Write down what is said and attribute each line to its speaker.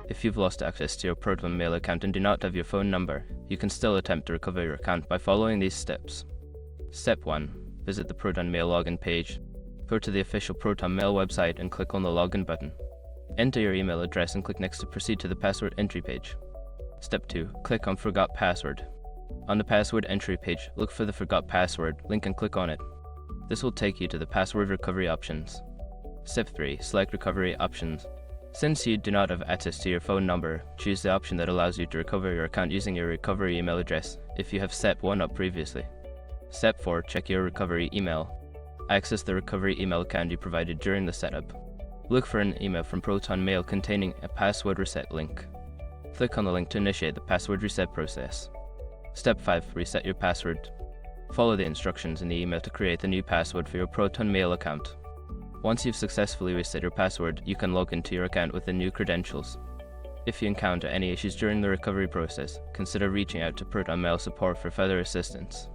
Speaker 1: If you've lost access to your ProtonMail account and do not have your phone number, you can still attempt to recover your account by following these steps. Step 1. Visit the ProtonMail login page. Go to the official ProtonMail website and click on the login button. Enter your email address and click next to proceed to the password entry page. Step 2. Click on Forgot Password. On the password entry page, look for the Forgot Password link and click on it. This will take you to the password recovery options. Step 3. Select Recovery Options. Since you do not have access to your phone number, choose the option that allows you to recover your account using your recovery email address if you have set one up previously. Step 4. Check your recovery email. Access the recovery email account you provided during the setup. Look for an email from ProtonMail containing a password reset link. Click on the link to initiate the password reset process. Step 5. Reset your password. Follow the instructions in the email to create the new password for your ProtonMail account. Once you've successfully reset your password, you can log into your account with the new credentials. If you encounter any issues during the recovery process, consider reaching out to ProtonMail support for further assistance.